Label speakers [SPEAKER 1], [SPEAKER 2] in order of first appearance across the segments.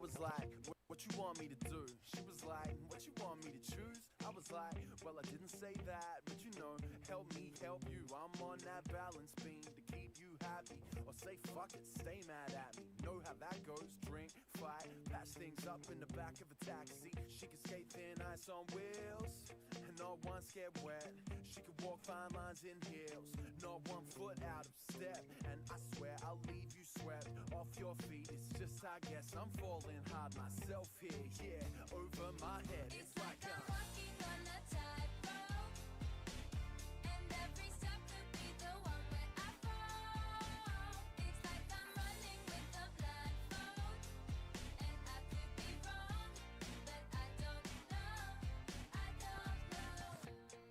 [SPEAKER 1] was like, what you want me to do? She was like, what you want me to choose? I was like, well, I didn't say that, but you know, help me help you. I'm on that balance beam to keep you happy, or say fuck it, stay mad at me. Know how that goes, drink, fight, patch things up in the back of a taxi. She could skate thin ice on wheels, and not once get wet. She could walk fine lines in heels, not 1 foot out of step. And I swear I'll leave you swept off your feet. It's just, I guess I'm falling hard myself here, yeah, over my head.
[SPEAKER 2] It's like I'm walking on a tightrope, and every step could be the one where I fall. It's like I'm running with a blindfold, and I could be wrong, but I don't know.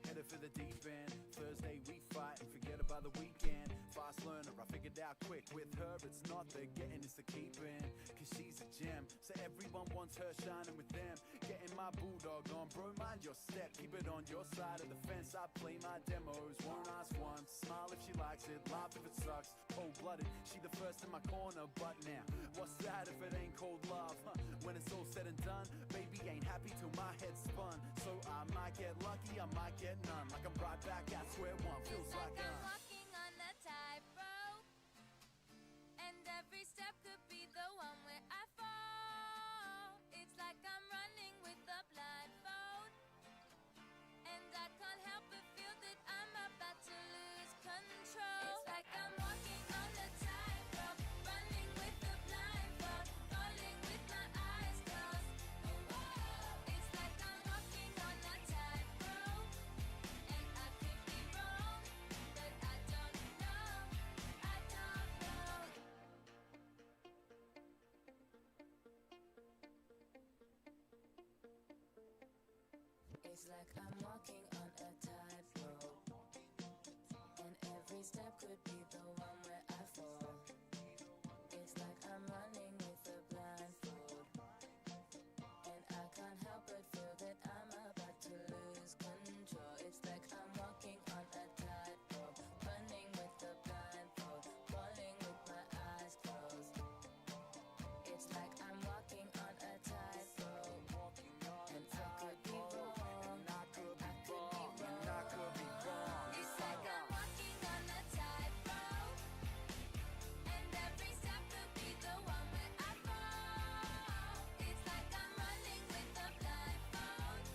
[SPEAKER 1] Headed for the deep end, Thursday we fight and forget about the weekend. Fast learner, I figured out quick. With her it's not the getting, it's the keeping. Cause she's a gem, so everyone wants her shining with them. Getting my bulldog on, bro, mind your step. Keep it on your side of the fence. I play my demos, won't ask once. Smile if she likes it, laugh if it sucks. Cold-blooded, she the first in my corner. But now, what's that if it ain't cold love? When it's all said and done, baby ain't happy till my head's spun. So I might get lucky, I might get none. Like I'm right back at square one, feels
[SPEAKER 2] It's
[SPEAKER 1] like
[SPEAKER 2] I'm walking on a tightrope, and every step could be the one where I fall. It's like I'm running with a blindfold, and I can't help but feel that I'm about to lose control. It's like I'm walking on a tightrope, running with a blindfold, falling with my eyes closed. It's like I'm walking on a tightrope, and I could be wrong, but I don't know. It's like I'm walking on a tightrope, and every step could be the one where I fall. It's like I'm running with a blindfold, and I can't help but feel that I'm about to lose control. It's like I'm walking on a tightrope, running with a blindfold, falling with my eyes closed. It's like I'm walking on a tightrope, and I could be wrong. It's like I'm walking on a tightrope, and every step could be the one where I fall. It's like I'm running with a blindfold,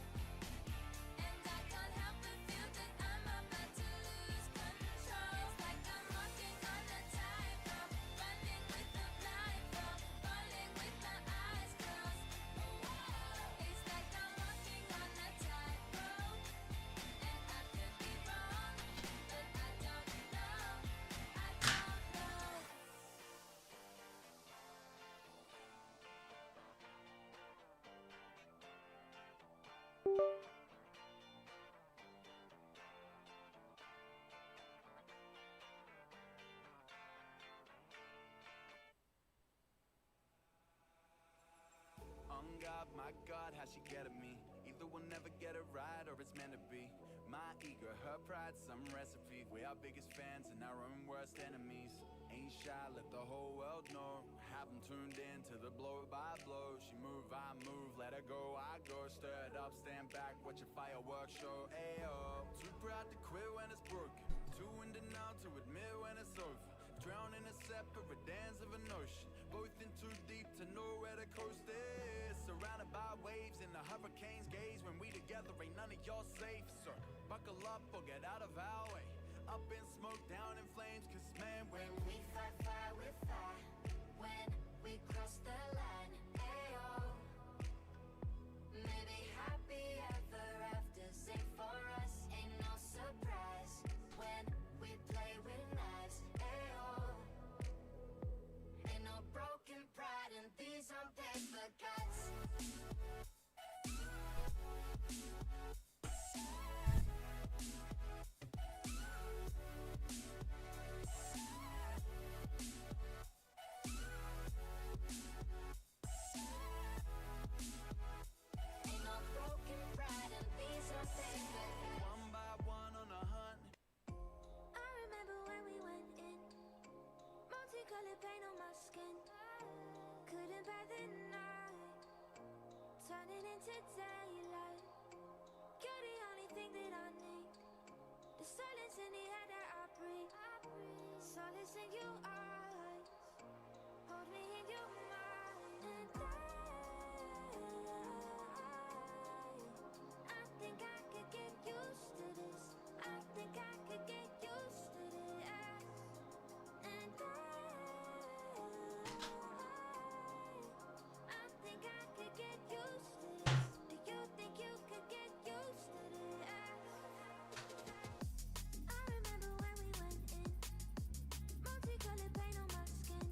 [SPEAKER 2] and I can't help but feel that I'm about to lose control. It's like I'm walking on a tightrope, running with a blindfold, falling with my eyes closed. It's like I'm walking on a tightrope, and I could be wrong, but I don't know.
[SPEAKER 1] On God, my God, how she get at me. Either we'll never get it right or it's meant to be. My ego, her pride, some recipe. We are biggest fans and our own worst enemies. Ain't shy, let the whole world know. Have them tuned in to the blow by blow. She move, I move, let her go, I go. Stir it up, stand back, watch a fireworks show. Ayo, too proud to quit when it's broken, too in denial to admit when it's over. Drown in a separate dance of an ocean, both in too deep to know where the coast is. Surrounded by waves in the hurricane's gaze. When we together ain't none of y'all safe. So buckle up or get out of our way. Up in smoke, down in flames. Cause man,
[SPEAKER 2] When we fight fire with fire, when we cross the line, ayo. Maybe happy ever after, safe for us, ain't no surprise. When we play with knives, ayo. Ain't no broken pride, and these aren't paper cuts. into daylight. You're the only thing that I need. The silence in the air that I breathe. Solace in your eyes. Hold me in your mind. And I think I could get used to this. I think I could get used to this. And I think I could get used to this. Do you think you could get used to this? I remember when we went in. Multicolored paint on my skin.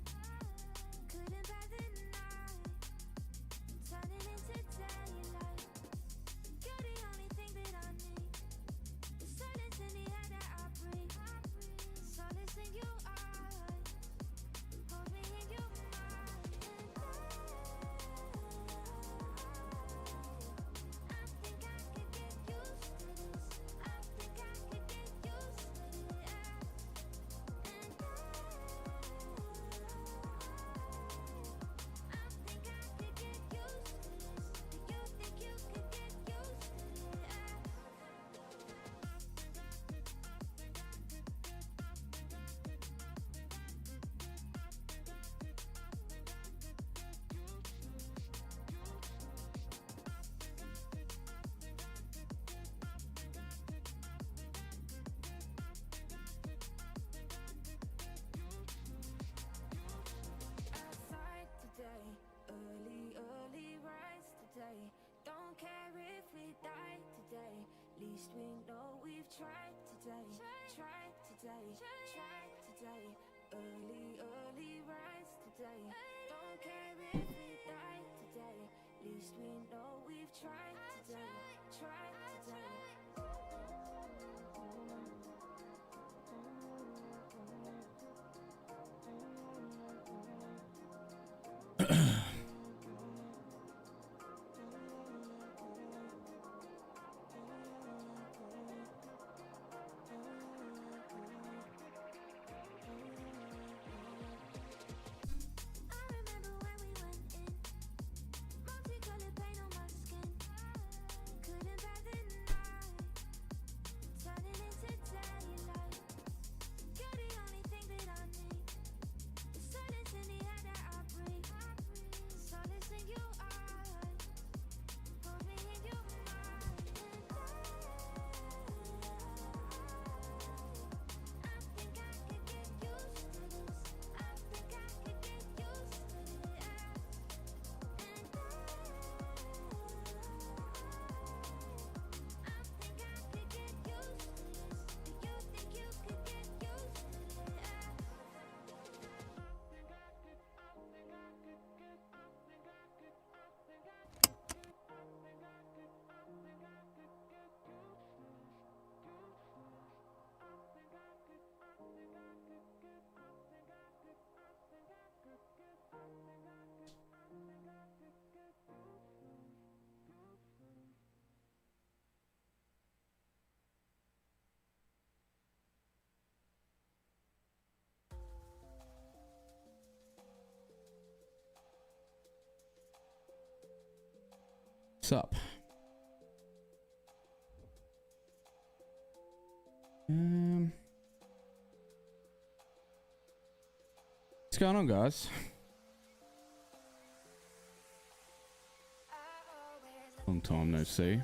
[SPEAKER 2] Couldn't bear the night. Turning into daylight. You're the only thing that I need. The silence in the air that I breathe. Solace in your eyes. Hold me in your mind. And I think I could get used to this. I think I could get used to this. And I think I could get used to this. Do you think you could get used to this? Outside today, early rise today. Don't care if we die today. Least we know we've tried today. Tried today, tried today. Early rise today. Don't care if we die today. Least we know we've tried today. Tried today. I remember when we went in. Multicolored paint on my skin. Couldn't bear the night. Turning into daylight. You're the only thing that I need. The silence in the air that I breathe. Solace in your eyes. Hold me in your mind. And I think I could get used to this. I think I could get used to this. And I think I could get used to this. Do you think you could get used to this?
[SPEAKER 3] What's up? What's going on, guys? Long time no see.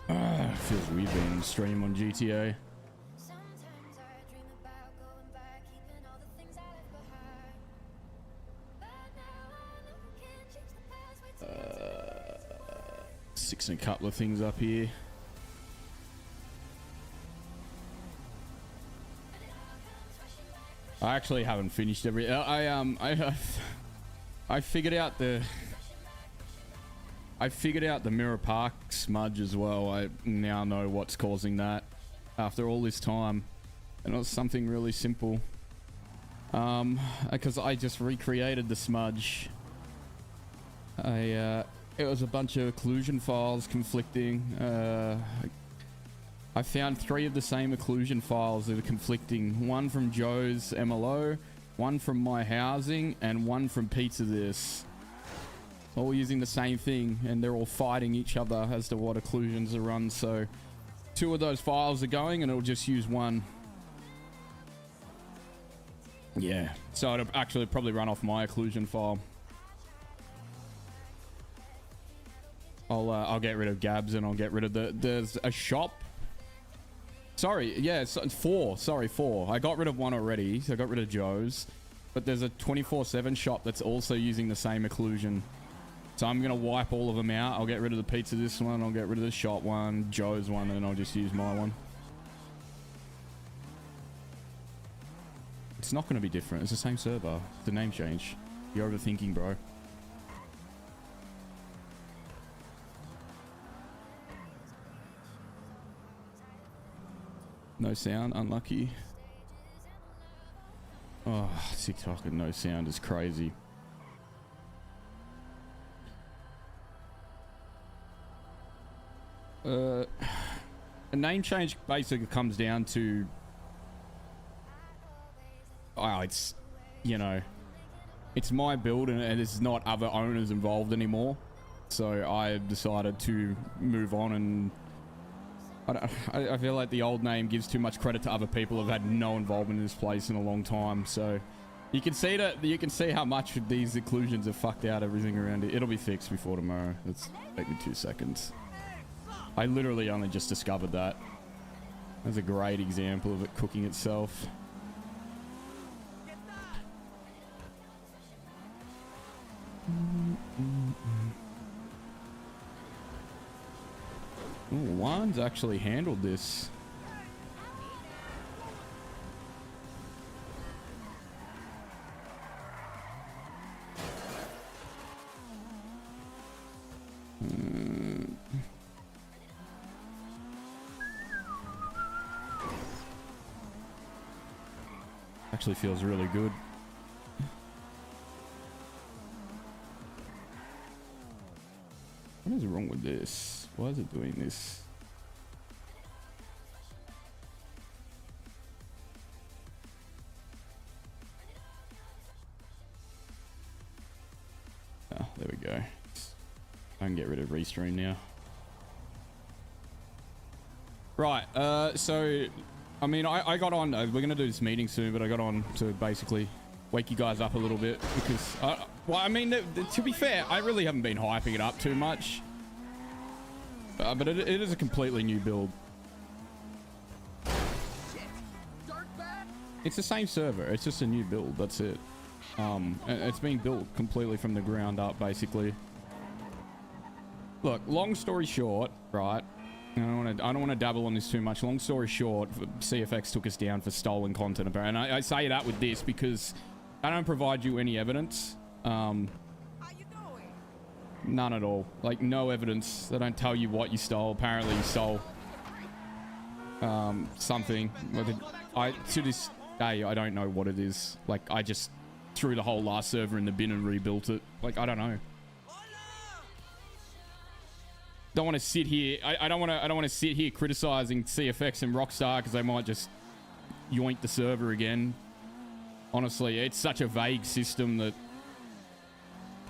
[SPEAKER 3] Feels weird being stream on GTA.
[SPEAKER 2] Sometimes I dream about going back, keeping all the things I left behind. But now I know I can't change the past. Wait till
[SPEAKER 3] Sixing a couple of things up here. I actually haven't finished every. I figured out the. I figured out the Mirror Park smudge as well. I now know what's causing that after all this time, and it was something really simple. Because I just recreated the smudge. It was a bunch of occlusion files conflicting. I found 3 of the same occlusion files that are conflicting. One from Joe's MLO, one from my housing, and one from Pizza This. All using the same thing, and they're all fighting each other as to what occlusions are run. So 2 of those files are going, and it'll just use one. Yeah, so it'll actually probably run off my occlusion file. I'll get rid of Gabs, and I'll get rid of there's a shop. Sorry, yeah, it's 4. Sorry, 4. I got rid of one already, so I got rid of Joe's. But there's a 24/7 shop that's also using the same occlusion. So I'm going to wipe all of them out. I'll get rid of the Pizza This one. I'll get rid of the shop one, Joe's one, and then I'll just use my one. It's not going to be different. It's the same server. The name change. You're overthinking, bro. No sound. Unlucky. Oh, TikTok and no sound is crazy. A name change basically comes down to, it's, you know, it's my build, and there's not other owners involved anymore. So I decided to move on, and I feel like the old name gives too much credit to other people who've had no involvement in this place in a long time. So you can see how much these occlusions have fucked out everything around it. It'll be fixed before tomorrow. Let's take me 2 seconds. I literally only just discovered that. That's a great example of it cooking itself. Ooh, Juan's actually handled this. Actually feels really good. What is wrong with this? Why is it doing this? Oh, there we go. I can get rid of restream now. Right, so I mean, I got on, we're going to do this meeting soon, but I got on to basically wake you guys up a little bit because, well, I mean, to be fair, I really haven't been hyping it up too much. But it is a completely new build. It's the same server. It's just a new build. That's it. It's been built completely from the ground up, basically. Look, long story short, right? I don't want to dabble on this too much. Long story short, CFX took us down for stolen content, and I say that with this because I don't provide you any evidence. How you doing? None at all. Like, no evidence. They don't tell you what you stole. Apparently, you stole something. To this day, I don't know what it is. Like, I just threw the whole last server in the bin and rebuilt it. Like, I don't know. Don't want to sit here. I don't want to sit here criticizing CFX and Rockstar because they might just yoink the server again. Honestly, it's such a vague system that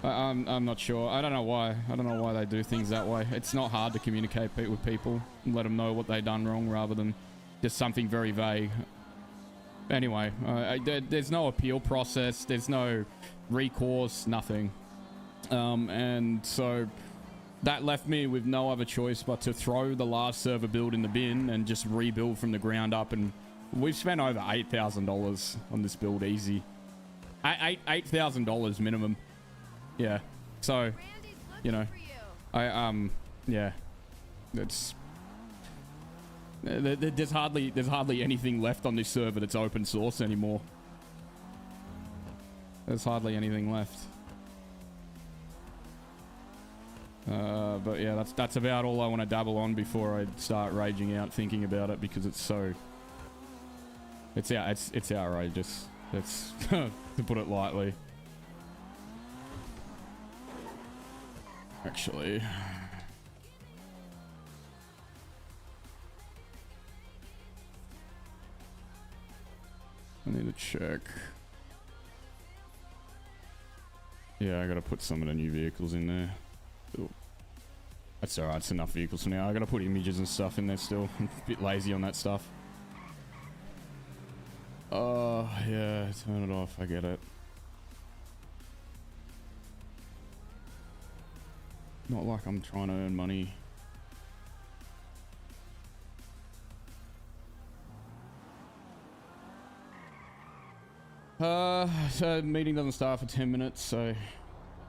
[SPEAKER 3] I'm not sure. I don't know why. I don't know why they do things that way. It's not hard to communicate with people and let them know what they've done wrong rather than just something very vague. Anyway, there's no appeal process. There's no recourse. Nothing. And so that left me with no other choice but to throw the last server build in the bin and just rebuild from the ground up. And we've spent over $8,000 on this build, easy. $8,000 minimum. Yeah. So, you know, yeah. It's there's hardly anything left on this server that's open source anymore. There's hardly anything left. But yeah, that's about all I want to dabble on before I start raging out thinking about it because it's outrageous. It's to put it lightly. Actually, I need to check. Yeah, I gotta put some of the new vehicles in there. Ooh. That's alright, it's enough vehicles for now. I gotta put images and stuff in there still. I'm a bit lazy on that stuff. Oh, yeah, turn it off. I get it. Not like I'm trying to earn money. So meeting doesn't start for 10 minutes, so I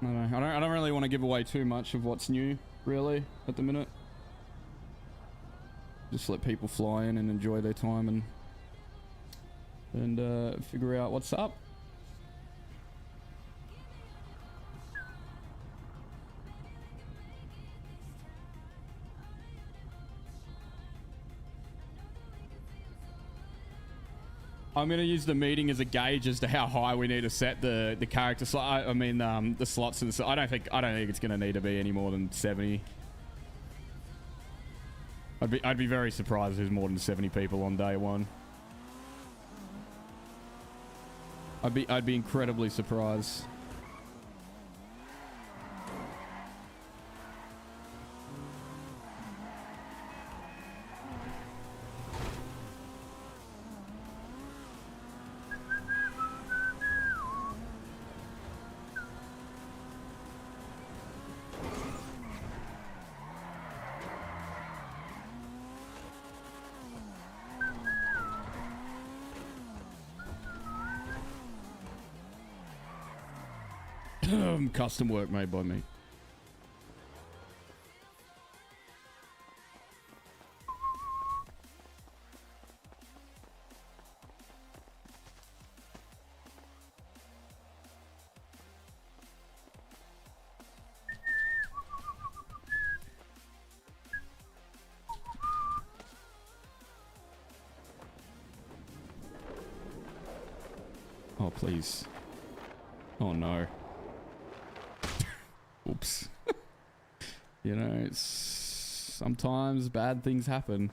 [SPEAKER 3] don't know. I don't really want to give away too much of what's new, really, at the minute. Just let people fly in and enjoy their time and figure out what's up. I'm going to use the meeting as a gauge as to how high we need to set the character slot. I mean, the slots. I don't think it's going to need to be any more than 70. I'd be very surprised if there's more than 70 people on day one. I'd be incredibly surprised. Custom work made by me. Oh, please. Oh, no. Oops. You know, it's sometimes bad things happen.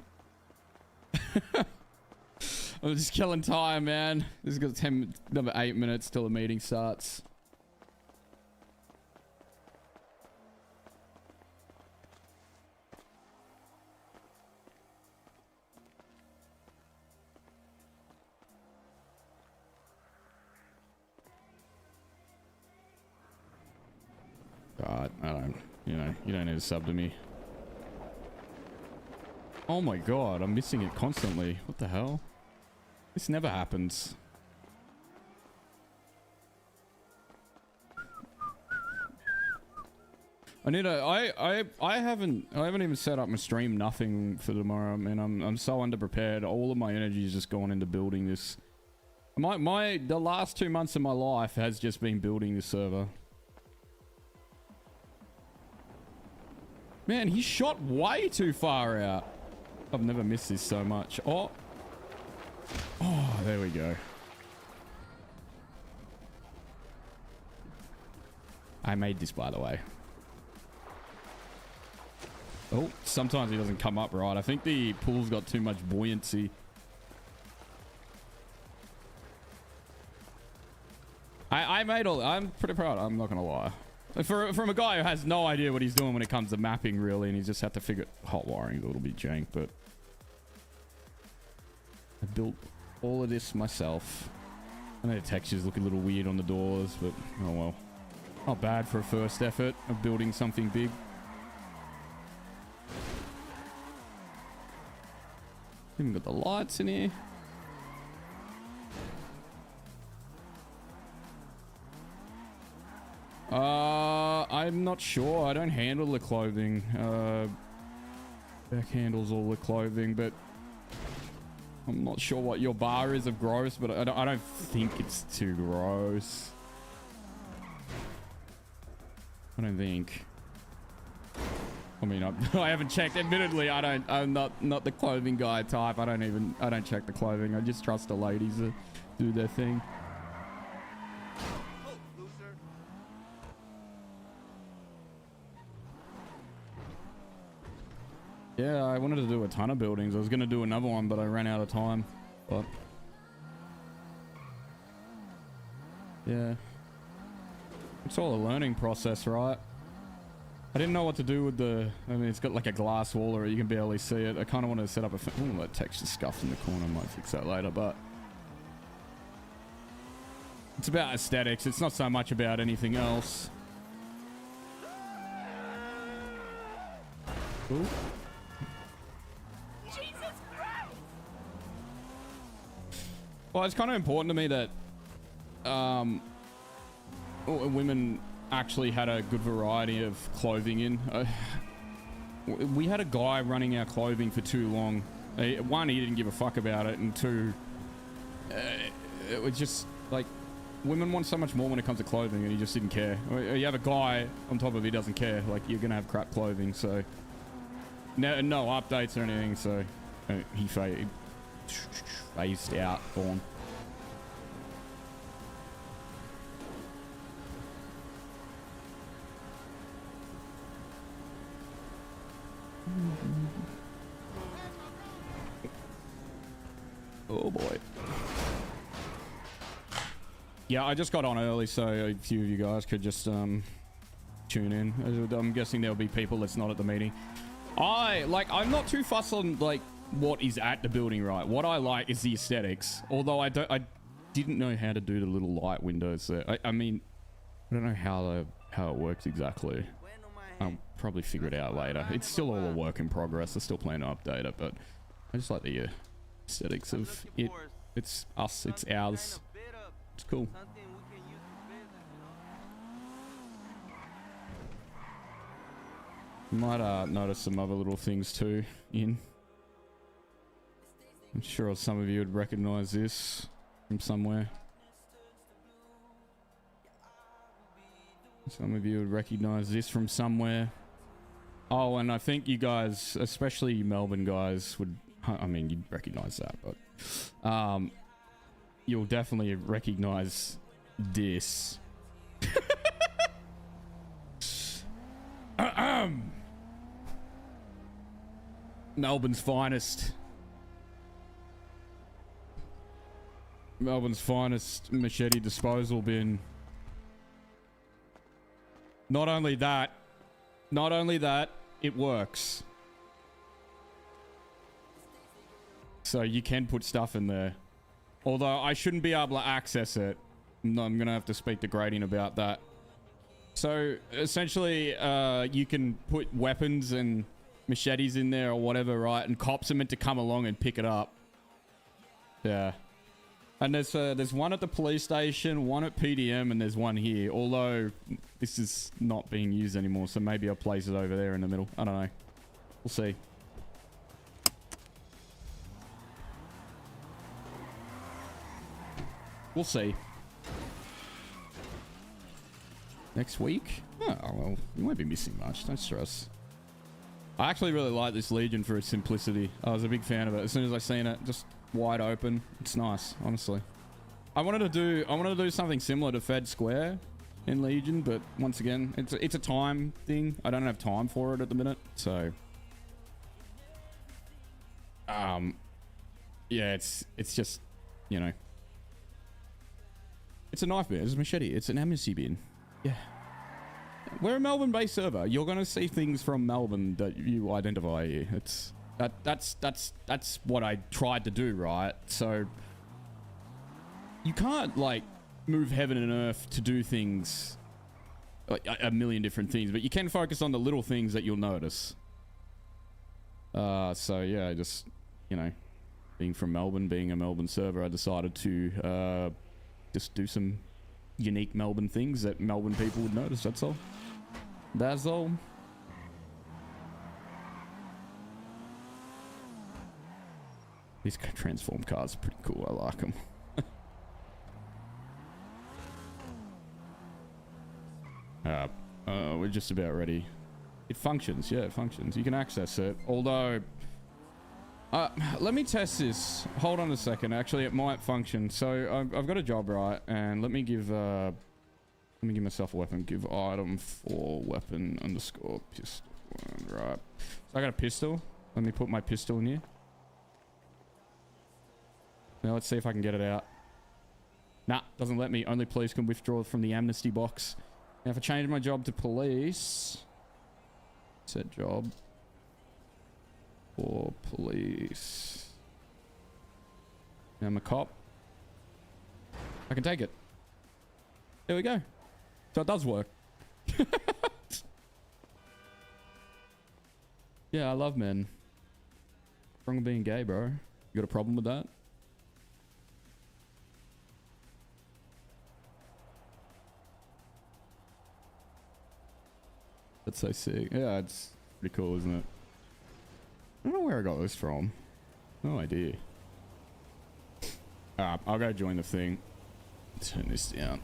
[SPEAKER 3] I'm just killing time, man. This has got another 8 minutes till the meeting starts. God, I don't, you know, you don't need to sub to me. Oh my God, I'm missing it constantly. What the hell? This never happens. I need a, I haven't even set up my stream, nothing for tomorrow. I mean, I'm so underprepared. All of my energy is just gone into building this. The last 2 months of my life has just been building this server. Man, he shot way too far out. I've never missed this so much. Oh. Oh, there we go. I made this, by the way. Oh, sometimes he doesn't come up right. I think the pool's got too much buoyancy. I made all... I'm pretty proud. I'm not going to lie. From a guy who has no idea what he's doing when it comes to mapping, really, and he's just had to figure... Hot wiring a little bit jank, but... I built all of this myself. I know the textures look a little weird on the doors, but oh well. Not bad for a first effort of building something big. Even got the lights in here. I'm not sure. I don't handle the clothing. Beck handles all the clothing, but I'm not sure what your bar is of gross, but I don't think it's too gross. I don't think. I mean, I haven't checked. Admittedly, I'm not the clothing guy type. I don't check the clothing. I just trust the ladies to do their thing. Yeah, I wanted to do a ton of buildings. I was going to do another one, but I ran out of time. But yeah. It's all a learning process, right? I didn't know what to do with the... I mean, it's got like a glass wall or you can barely see it. I kind of want to set up a... Oh, that texture scuffed in the corner. I might fix that later, but... It's about aesthetics. It's not so much about anything else. Ooh.
[SPEAKER 2] Jesus Christ!
[SPEAKER 3] Well, it's kind of important to me that women actually had a good variety of clothing in. We had a guy running our clothing for too long. One, he didn't give a fuck about it, and two, it was just like women want so much more when it comes to clothing, and he just didn't care. You have a guy on top of it, he doesn't care. Like, you're gonna have crap clothing, so no updates or anything. So he phased out, gone. Oh boy. Yeah, I just got on early, so a few of you guys could just tune in. I'm guessing there'll be people that's not at the meeting. I'm not too fussed on like what is at the building, right? What I like is the aesthetics. Although I didn't know how to do the little light windows there. I mean, I don't know how it works exactly. I'll probably figure it out later. It's still all a work in progress. I still plan to update it, but I just like the aesthetics of it. It's us. It's ours. It's cool. You might notice some other little things too in. I'm sure some of you would recognize this from somewhere. Some of you would recognize this from somewhere. Oh, and I think you guys, especially Melbourne guys, would... I mean, you'd recognize that, but... you'll definitely recognize this. Melbourne's finest. Melbourne's finest machete disposal bin. Not only that, it works. So you can put stuff in there. Although I shouldn't be able to access it. No, I'm going to have to speak to Grading about that. So essentially, you can put weapons and machetes in there or whatever, right? And cops are meant to come along and pick it up. Yeah. And there's one at the police station, one at PDM, and there's one here. Although this is not being used anymore, so maybe I'll place it over there in the middle. I don't know. We'll see. We'll see. Next week? Oh, well, you won't be missing much. Don't stress. I actually really like this Legion for its simplicity. I was a big fan of it. As soon as I seen it, just wide open. It's nice, honestly. I wanted to do something similar to Fed Square in Legion, but once again, it's a time thing. I don't have time for it at the minute, so yeah, it's just, you know, it's a knife bin, it's a machete, it's an amnesty bin. Yeah. We're a Melbourne-based server. You're gonna see things from Melbourne that you identify here. It's that's what I tried to do, right? So you can't like move heaven and earth to do things, like a million different things, but you can focus on the little things that you'll notice. So yeah, just, you know, being from Melbourne, being a Melbourne server, I decided to just do some unique Melbourne things that Melbourne people would notice. That's all. That's all. These transform cars are pretty cool. I like them. We're just about ready. It functions. Yeah, it functions. You can access it. Although, let me test this. Hold on a second. Actually, it might function. So I've got a job, right? And let me give myself a weapon. Give item for weapon underscore pistol. Right. So I got a pistol. Let me put my pistol in here. Now let's see if I can get it out. Nah, doesn't let me. Only police can withdraw from the amnesty box. Now if I change my job to police, set job for police. Now I'm a cop. I can take it. There we go. So it does work. Yeah, I love men. What's wrong with being gay, bro? You got a problem with that? That's so sick. Yeah, it's pretty cool, isn't it? I don't know where I got this from. No idea. I'll go join the thing. Turn this down.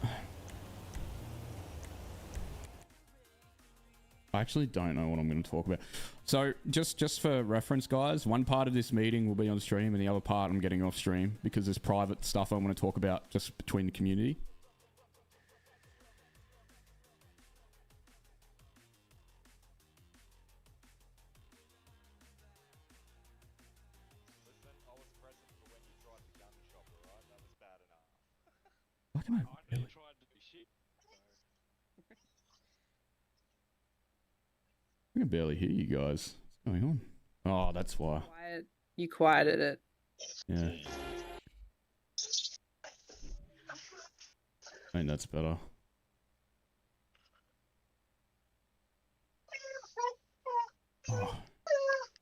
[SPEAKER 3] I actually don't know what I'm going to talk about. So just for reference, guys, one part of this meeting will be on stream and the other part I'm getting off stream because there's private stuff I want to talk about just between the community. Why can I barely... I can barely hear you guys. What's going on? Oh, that's why.
[SPEAKER 4] You quieted it.
[SPEAKER 3] Yeah. I think that's better. Oh,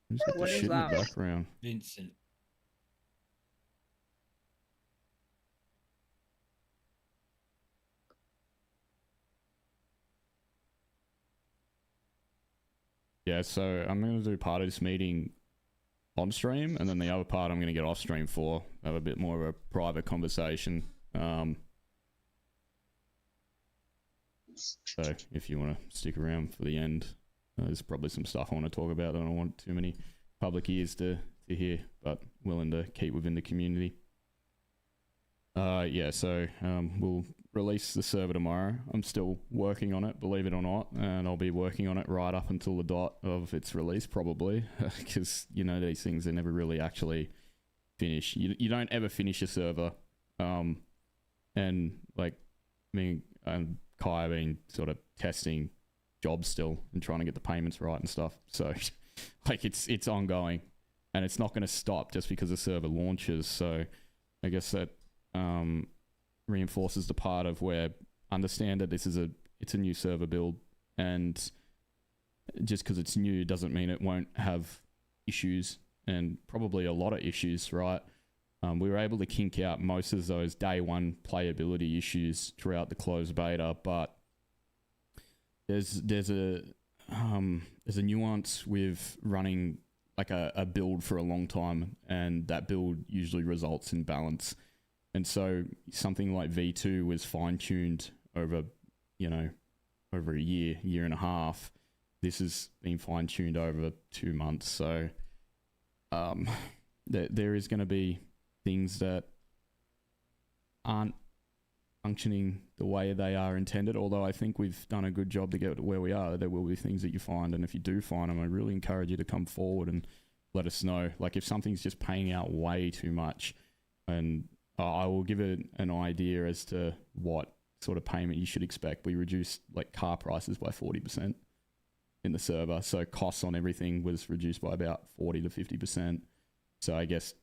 [SPEAKER 3] who's got the shit in the background?
[SPEAKER 5] Vincent.
[SPEAKER 3] Yeah, so I'm going to do part of this meeting on stream, and then the other part I'm going to get off stream for. Have a bit more of a private conversation. So if you want to stick around for the end, there's probably some stuff I want to talk about that I don't want too many public ears to hear, but willing to keep within the community. Yeah, so we'll release the server tomorrow. I'm still working on it, believe it or not, and I'll be working on it right up until the dot of its release, probably, because, you know, these things are never really actually finished. You don't ever finish a server, and, like, me and Kai have been sort of testing jobs still and trying to get the payments right and stuff, so, like, it's ongoing, and it's not going to stop just because the server launches, so I guess that reinforces the part of where understand that this is it's a new server build, and just because it's new doesn't mean it won't have issues, and probably a lot of issues, right? We were able to kink out most of those day one playability issues throughout the closed beta, but there's a nuance with running like a build for a long time, and that build usually results in balance. And so something like V2 was fine-tuned over, over a year and a half. This has been fine-tuned over 2 months. So there is going to be things that aren't functioning the way they are intended, although I think we've done a good job to get to where we are. There will be things that you find, and if you do find them, I really encourage you to come forward and let us know. Like if something's just paying out way too much, and I will give it an idea as to what sort of payment you should expect. We reduced like car prices by 40% in the server. So costs on everything was reduced by about 40 to 50%. So I guess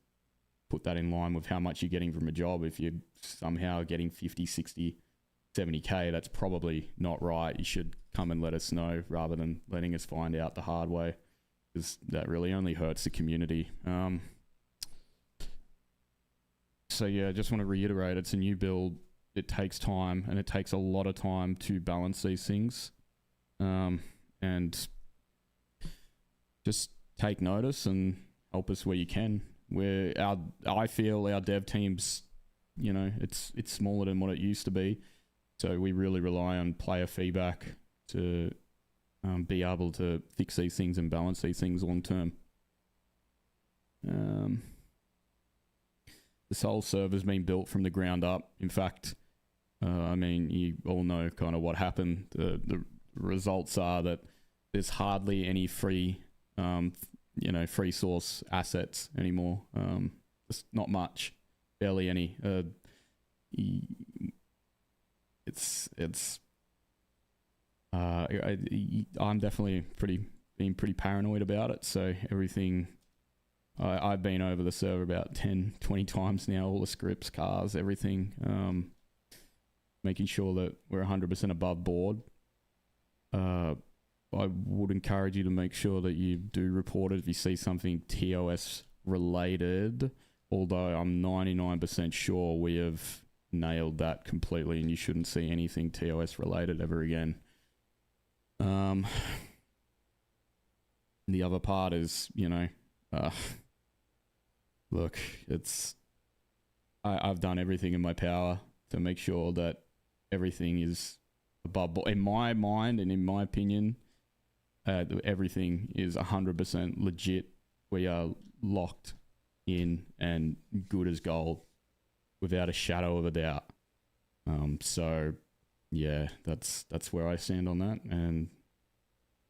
[SPEAKER 3] put that in line with how much you're getting from a job. If you're somehow getting 50, 60, 70K, that's probably not right. You should come and let us know rather than letting us find out the hard way, because that really only hurts the community. So yeah, I just want to reiterate, it's a new build. It takes time, and it takes a lot of time to balance these things. And just take notice and help us where you can. I feel our dev teams, it's smaller than what it used to be. So we really rely on player feedback to be able to fix these things and balance these things long term. This whole server's been built from the ground up. In fact, you all know kind of what happened. The results are that there's hardly any free source assets anymore. Just not much, barely any. It's I'm definitely being pretty paranoid about it. So everything, I've been over the server about 10, 20 times now. All the scripts, cars, everything. Making sure that we're 100% above board. I would encourage you to make sure that you do report it if you see something TOS related. Although I'm 99% sure we have nailed that completely, and you shouldn't see anything TOS related ever again. The other part is, look, I've done everything in my power to make sure that everything is above board. In my mind and in my opinion, everything is 100% legit. We are locked in and good as gold without a shadow of a doubt. So yeah, that's where I stand on that. And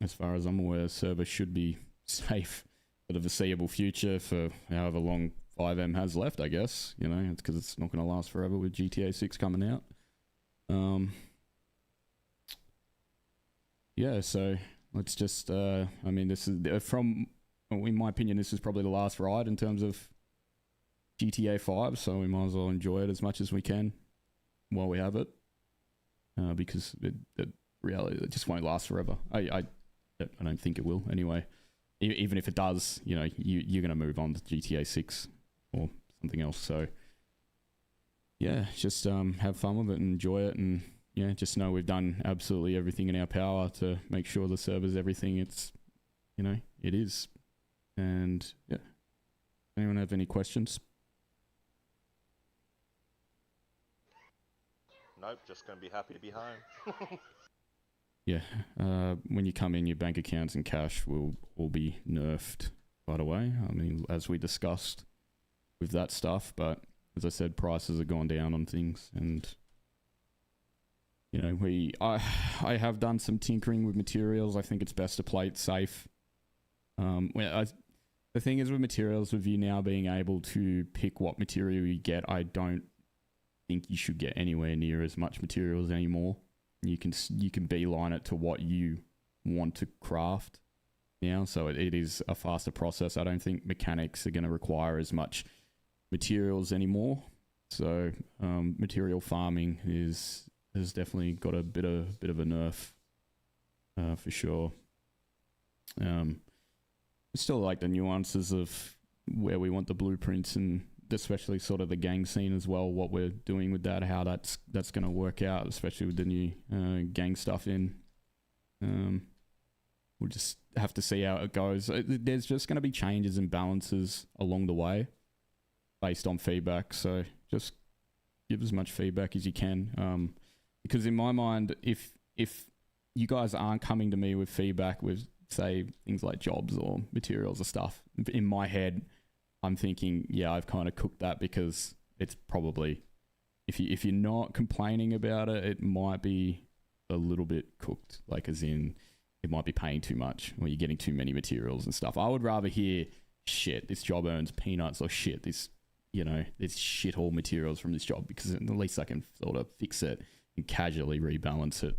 [SPEAKER 3] as far as I'm aware, the server should be safe for the foreseeable future for however long 5M has left, I guess. It's because it's not going to last forever with GTA 6 coming out. Yeah, so let's just, this is in my opinion, this is probably the last ride in terms of GTA 5, so we might as well enjoy it as much as we can while we have it, because it reality, it just won't last forever. I don't think it will anyway. Even if it does, you're going to move on to GTA 6 or something else. So yeah, just have fun with it and enjoy it, and yeah, just know we've done absolutely everything in our power to make sure the server's everything it's, it is. And yeah, anyone have any questions?
[SPEAKER 5] Nope, just going to be happy to be home.
[SPEAKER 3] Yeah, when you come in, your bank accounts and cash will all be nerfed, by the way. I mean, as we discussed with that stuff, but as I said, prices have gone down on things, and I have done some tinkering with materials. I think it's best to play it safe. The thing is with materials, with you now being able to pick what material you get, I don't think you should get anywhere near as much materials anymore. You can beeline it to what you want to craft now, so it is a faster process. I don't think mechanics are going to require as much materials anymore. So material farming has definitely got a bit of a nerf, for sure. Still like the nuances of where we want the blueprints, and especially sort of the gang scene as well, what we're doing with that, how that's going to work out, especially with the new gang stuff in. We'll just have to see how it goes. There's just going to be changes and balances along the way based on feedback, so just give as much feedback as you can, because in my mind, if you guys aren't coming to me with feedback with, say, things like jobs or materials or stuff, in my head I'm thinking, yeah, I've kind of cooked that, because it's probably, if you're not complaining about it, it might be a little bit cooked, like as in it might be paying too much or you're getting too many materials and stuff. I would rather hear, shit, this job earns peanuts, or shit, this, there's shithole materials from this job, because at least I can sort of fix it and casually rebalance it.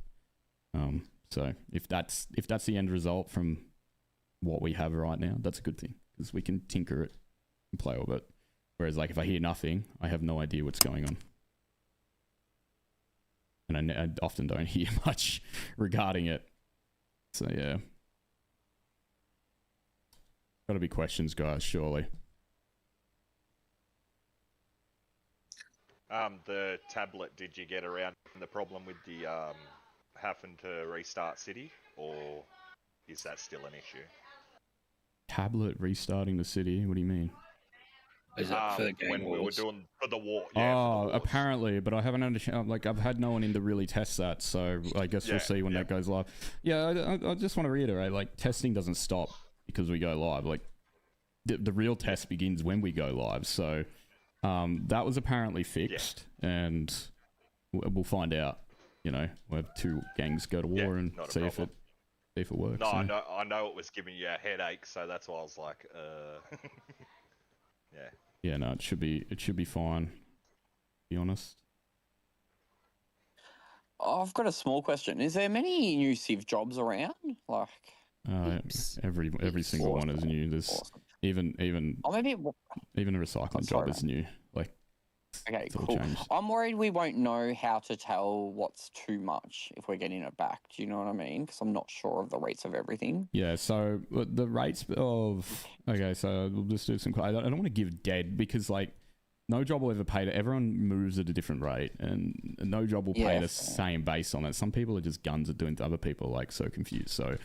[SPEAKER 3] So if that's the end result from what we have right now, that's a good thing, because we can tinker it and play with it. Whereas like if I hear nothing, I have no idea what's going on. And I often don't hear much regarding it. So yeah. Gotta be questions, guys, surely.
[SPEAKER 5] The tablet, did you get around the problem with the having to restart City, or is that still an issue?
[SPEAKER 3] Tablet restarting the city? What do you mean?
[SPEAKER 6] Is it for the game
[SPEAKER 5] when we were
[SPEAKER 6] wars?
[SPEAKER 5] doing for the war?
[SPEAKER 3] Oh,
[SPEAKER 5] Yeah, for the wars.
[SPEAKER 3] apparently, but I haven't understood. Like, I've had no one in to really test that, so I guess we'll see when that goes live. Yeah, I just want to reiterate, like, testing doesn't stop because we go live. Like, the real test begins when we go live. So, that was apparently fixed, and we'll find out. We'll have two gangs go to war and see if it works.
[SPEAKER 5] No, I know it was giving you a headache, so that's why I was like, yeah.
[SPEAKER 3] Yeah, no, it should be fine. To be honest.
[SPEAKER 6] I've got a small question. Is there many new Civ jobs around? Like,
[SPEAKER 4] Heaps.
[SPEAKER 3] Every single one is new. There's
[SPEAKER 6] awesome.
[SPEAKER 3] even
[SPEAKER 6] Or maybe.
[SPEAKER 3] even a recycling
[SPEAKER 6] sorry,
[SPEAKER 3] job is new. Like,
[SPEAKER 6] Okay,
[SPEAKER 3] it's all
[SPEAKER 6] cool.
[SPEAKER 3] changed.
[SPEAKER 6] I'm worried we won't know how to tell what's too much if we're getting it back. Do you know what I mean? Because I'm not sure of the rates of everything.
[SPEAKER 3] Yeah, so the rates of... Okay, so we'll just do some... I don't want to give dead because, like, no job will ever pay to... Everyone moves at a different rate and no job will pay the same based on it. Some people are just guns at doing to other people, like, so confused. So,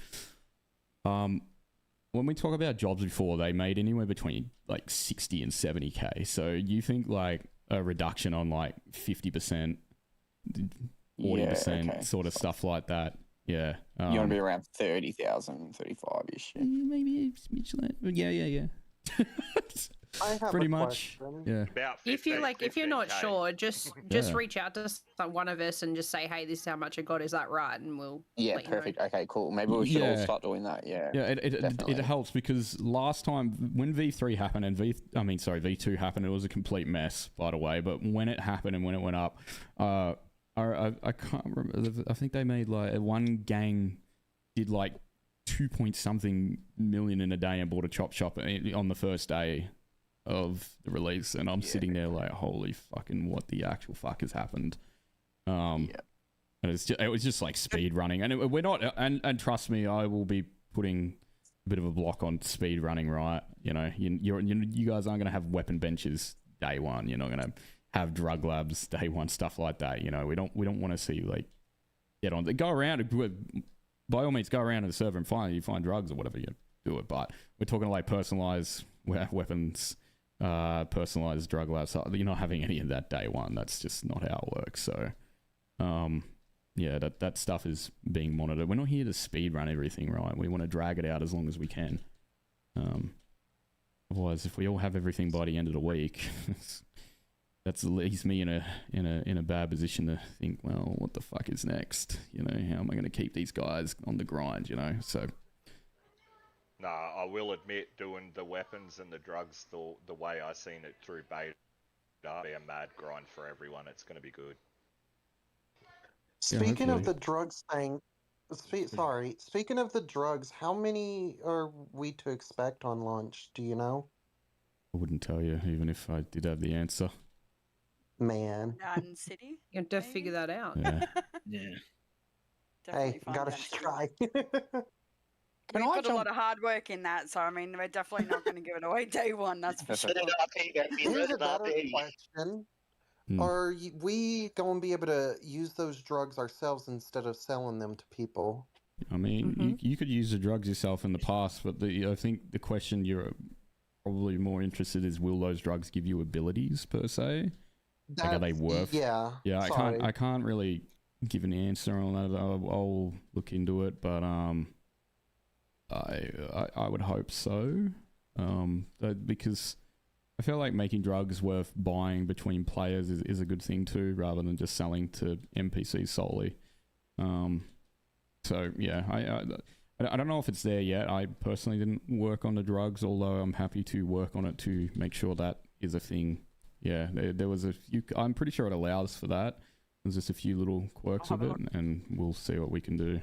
[SPEAKER 3] when we talk about jobs before, they made anywhere between, like, 60 and 70K. So you think, like, a reduction on, like, 50%, 40%, sort of stuff like that. Yeah.
[SPEAKER 6] You want to be around 30,000, 35-ish.
[SPEAKER 3] Maybe a smidge less. Yeah.
[SPEAKER 7] I have
[SPEAKER 3] Pretty
[SPEAKER 7] a
[SPEAKER 3] much.
[SPEAKER 7] question.
[SPEAKER 3] Yeah.
[SPEAKER 5] About
[SPEAKER 4] If you
[SPEAKER 5] 15,
[SPEAKER 4] if you're not
[SPEAKER 5] 15K.
[SPEAKER 4] sure, just reach out to one of us and just say, hey, this is how much I got. Is that right? And we'll
[SPEAKER 6] Yeah,
[SPEAKER 4] let you know.
[SPEAKER 6] perfect. Okay, cool. Maybe we should all start doing that. Yeah.
[SPEAKER 3] Yeah, it
[SPEAKER 6] definitely.
[SPEAKER 3] helps because last time when V3 happened and V2 happened, it was a complete mess, by the way. But when it happened and when it went up, I can't remember. I think they made like one gang did like 2 point something million in a day and bought a chop shop on the first day of the release, and I'm sitting there like, holy fucking, what the actual fuck has happened? And it was just like speed running, and we're not, and trust me, I will be putting a bit of a block on speed running, right? You know, you guys aren't gonna have weapon benches day one. You're not gonna have drug labs day one, stuff like that. You know, we don't want to see like get on, go around, by all means, go around to the server and find drugs or whatever, you do it. But we're talking like personalized weapons. Personalized drug labs. So you're not having any of that day one. That's just not how it works. So, yeah, that stuff is being monitored. We're not here to speed run everything, right? We want to drag it out as long as we can. Otherwise, if we all have everything by the end of the week, that leaves me in a bad position to think, well, what the fuck is next? You know, how am I going to keep these guys on the grind? You know, so.
[SPEAKER 5] Nah, I will admit, doing the weapons and the drugs the way I seen it through beta, be a mad grind for everyone. It's going to be good.
[SPEAKER 7] Speaking of
[SPEAKER 3] hopefully.
[SPEAKER 7] the drugs thing, speaking of the drugs, how many are we to expect on launch? Do you know?
[SPEAKER 3] I wouldn't tell you, even if I did have the answer.
[SPEAKER 7] Man.
[SPEAKER 8] Garden City.
[SPEAKER 4] You have to
[SPEAKER 8] maybe?
[SPEAKER 4] figure that out.
[SPEAKER 3] Yeah.
[SPEAKER 6] Yeah.
[SPEAKER 8] Definitely
[SPEAKER 7] Hey,
[SPEAKER 8] find
[SPEAKER 7] gotta
[SPEAKER 8] out soon.
[SPEAKER 7] try.
[SPEAKER 8] We
[SPEAKER 6] Can I
[SPEAKER 8] put a
[SPEAKER 6] jump-
[SPEAKER 8] lot of hard work in that, so I mean, we're definitely not going to give it away day one. That's for sure.
[SPEAKER 7] Here's a better question. Are we going to be able to use those drugs ourselves instead of selling them to people?
[SPEAKER 3] I mean, you could use the drugs yourself in the past, but I think the question you're probably more interested is, will those drugs give you abilities per se? Like, are they worth?
[SPEAKER 7] Yeah.
[SPEAKER 3] Yeah,
[SPEAKER 7] sorry.
[SPEAKER 3] I can't really give an answer on that. I'll look into it, but I would hope so. Because I feel like making drugs worth buying between players is a good thing too, rather than just selling to NPCs solely. So yeah, I don't know if it's there yet. I personally didn't work on the drugs, although I'm happy to work on it to make sure that is a thing. Yeah, there was a few. I'm pretty sure it allows for that. There's just a few little quirks of it, and we'll see what we can do.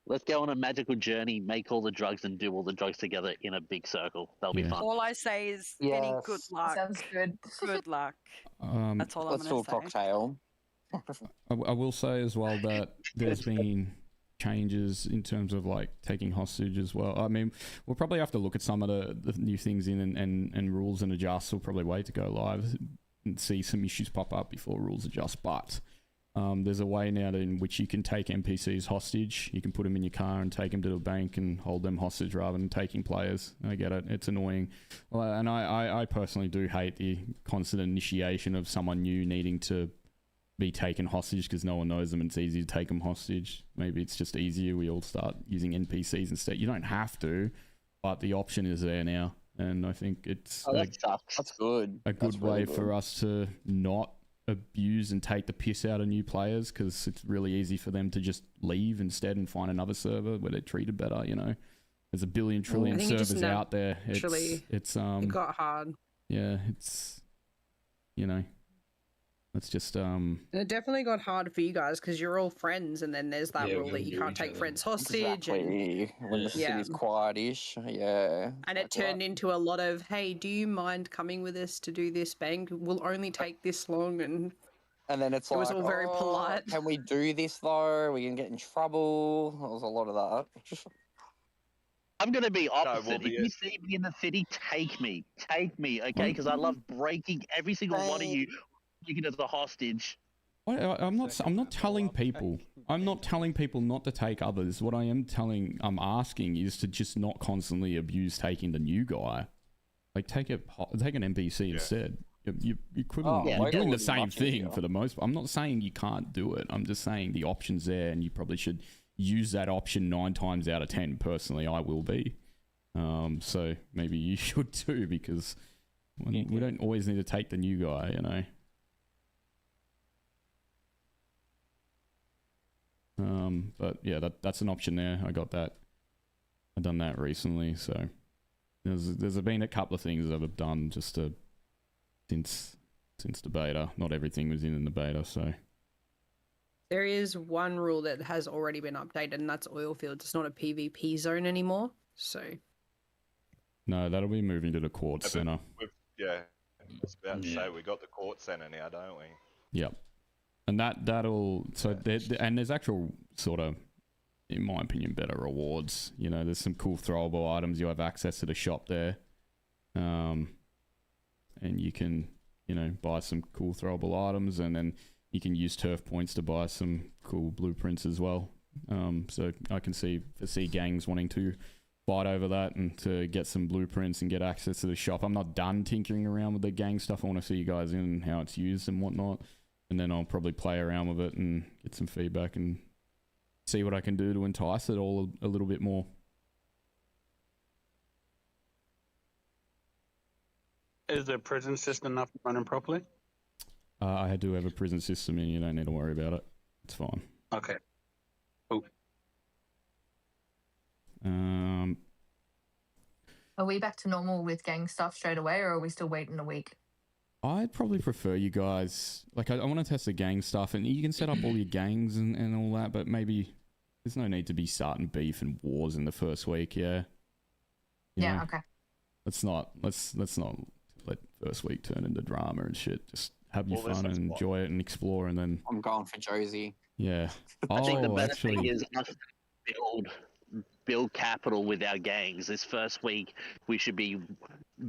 [SPEAKER 9] Let's go on a magical journey, make all the drugs and do all the drugs together in a big circle. That'll be fun.
[SPEAKER 8] All I say is, Vinny, good luck.
[SPEAKER 10] Sounds good.
[SPEAKER 8] Good luck. That's all
[SPEAKER 6] Let's
[SPEAKER 8] I'm
[SPEAKER 6] do
[SPEAKER 8] going
[SPEAKER 6] a
[SPEAKER 8] to say.
[SPEAKER 6] cocktail.
[SPEAKER 3] I will say as well that there's been changes in terms of like taking hostage as well. I mean, we'll probably have to look at some of the new things in and rules and adjust. We'll probably wait to go live and see some issues pop up before rules adjust. But there's a way now in which you can take NPCs hostage. You can put them in your car and take them to the bank and hold them hostage rather than taking players. I get it. It's annoying. And I personally do hate the constant initiation of someone new needing to be taken hostage because no one knows them and it's easy to take them hostage. Maybe it's just easier. We all start using NPCs instead. You don't have to, but the option is there now. And I think it's
[SPEAKER 6] That's good.
[SPEAKER 3] a good way for us to not abuse and take the piss out of new players, because it's really easy for them to just leave instead and find another server where they're treated better. You know, there's a billion trillion servers out there.
[SPEAKER 4] It's
[SPEAKER 3] it
[SPEAKER 4] got hard.
[SPEAKER 3] Yeah, it's, you know, Let's just
[SPEAKER 4] And it definitely got hard for you guys because you're all friends, and then there's that
[SPEAKER 10] Yeah,
[SPEAKER 4] rule
[SPEAKER 10] we
[SPEAKER 4] that you
[SPEAKER 10] knew
[SPEAKER 4] can't
[SPEAKER 10] each
[SPEAKER 4] take
[SPEAKER 10] other.
[SPEAKER 4] friends hostage, and
[SPEAKER 6] Exactly. When the
[SPEAKER 4] Yeah.
[SPEAKER 6] city's quietish, yeah.
[SPEAKER 4] and it turned into a lot of, hey, do you mind coming with us to do this bank? We'll only take this long, and
[SPEAKER 6] And then it's
[SPEAKER 4] it
[SPEAKER 6] like,
[SPEAKER 4] was all very polite.
[SPEAKER 6] Can we do this though? We can get in trouble. There was a lot of that.
[SPEAKER 9] I'm going to be opposite.
[SPEAKER 5] we'll
[SPEAKER 9] If
[SPEAKER 5] be
[SPEAKER 9] you see me in the city, take me, okay? Because I love breaking every single one of you, taking as a hostage.
[SPEAKER 3] I'm not telling people. I'm not telling people not to take others. What I'm asking is to just not constantly abuse taking the new guy. Like take an NPC instead. You're equivalent.
[SPEAKER 6] Oh, yeah,
[SPEAKER 3] You're doing the
[SPEAKER 6] that would be
[SPEAKER 3] same
[SPEAKER 6] much
[SPEAKER 3] thing
[SPEAKER 6] easier.
[SPEAKER 3] for the most part. I'm not saying you can't do it. I'm just saying the option's there, and you probably should use that option 9 times out of 10. Personally, I will be. So maybe you should too, because we don't always need to take the new guy, you know. But yeah, that's an option there. I got that. I've done that recently, so there's been a couple of things that I've done just to since the beta. Not everything was in the beta, so
[SPEAKER 4] There is one rule that has already been updated, and that's oil fields. It's not a PvP zone anymore. So
[SPEAKER 3] no, that'll be moving to the quartz center.
[SPEAKER 5] Yeah, I was about to say we got the court center now, don't we?
[SPEAKER 3] Yep, and that'll and there's actual sort of, in my opinion, better rewards. You know, there's some cool throwable items. You have access to the shop there, and you can buy some cool throwable items, and then you can use turf points to buy some cool blueprints as well. So I can foresee gangs wanting to fight over that and to get some blueprints and get access to the shop. I'm not done tinkering around with the gang stuff. I want to see you guys in and how it's used and whatnot. And then I'll probably play around with it and get some feedback and see what I can do to entice it all a little bit more.
[SPEAKER 10] Is the prison system up and running properly?
[SPEAKER 3] I do have a prison system and you don't need to worry about it. It's fine.
[SPEAKER 10] Okay. Cool.
[SPEAKER 11] Are we back to normal with gang stuff straight away, or are we still waiting a week?
[SPEAKER 3] I'd probably prefer you guys, like I want to test the gang stuff, and you can set up all your gangs and all that, but maybe there's no need to be starting beef and wars in the first week, yeah? You know?
[SPEAKER 11] Okay.
[SPEAKER 3] Let's not let first week turn into drama and shit. Just have your fun and enjoy it and explore, and then...
[SPEAKER 6] I'm going for Josie.
[SPEAKER 3] Yeah.
[SPEAKER 9] I think the better thing is us build capital with our gangs. This first week, we should be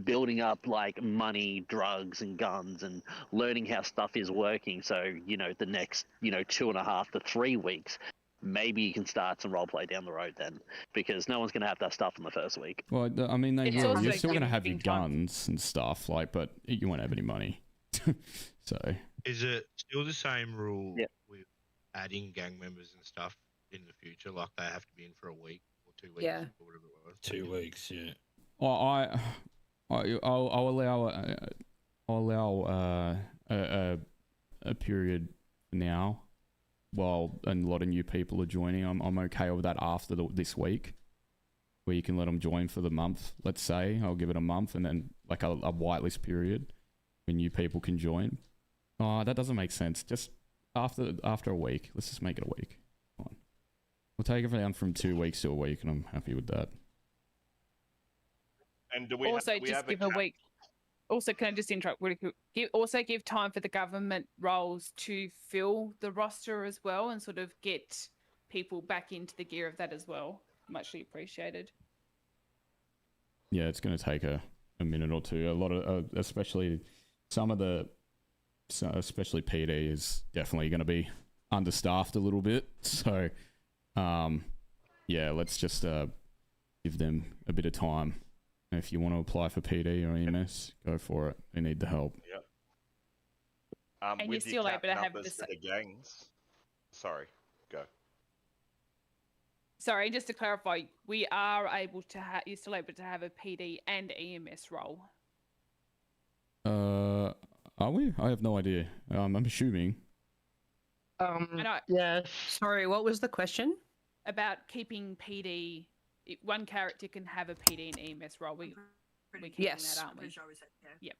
[SPEAKER 9] building up like money, drugs, and guns, and learning how stuff is working. So the next 2.5 to 3 weeks, maybe you can start some roleplay down the road then, because no one's going to have that stuff in the first week.
[SPEAKER 3] Well, I mean, they will. You're still going to have your guns and stuff, but you won't have any money. So.
[SPEAKER 12] Is it still the same rule with adding gang members and stuff in the future? Like they have to be in for a week or 2 weeks or whatever it was?
[SPEAKER 10] 2 weeks, yeah.
[SPEAKER 3] Well, I'll allow a period now while a lot of new people are joining. I'm okay with that after this week, where you can let them join for the month. Let's say I'll give it a month, and then like a whitelist period when new people can join. Oh, that doesn't make sense. Just after a week, let's just make it a week. Fine. We'll take it down from 2 weeks to a week, and I'm happy with that.
[SPEAKER 5] And do we
[SPEAKER 13] also
[SPEAKER 5] have,
[SPEAKER 13] just give a week? Also, can I just interrupt? Also give time for the government roles to fill the roster as well, and sort of get people back into the gear of that as well. Muchly appreciated.
[SPEAKER 3] Yeah, it's going to take a minute or two. A lot of, especially especially PD is definitely going to be understaffed a little bit. So, yeah, let's just give them a bit of time. If you want to apply for PD or EMS, go for it. They need the help.
[SPEAKER 5] Yep.
[SPEAKER 13] And you're still able to have
[SPEAKER 5] the gangs. Sorry, go.
[SPEAKER 13] Sorry, just to clarify, we are able to have. You're still able to have a PD and EMS role.
[SPEAKER 3] Are we? I have no idea. I'm assuming.
[SPEAKER 4] Yeah. Sorry, what was the question?
[SPEAKER 13] About keeping PD. One character can have a PD and EMS role. We're keeping that, aren't we?
[SPEAKER 11] Yeah.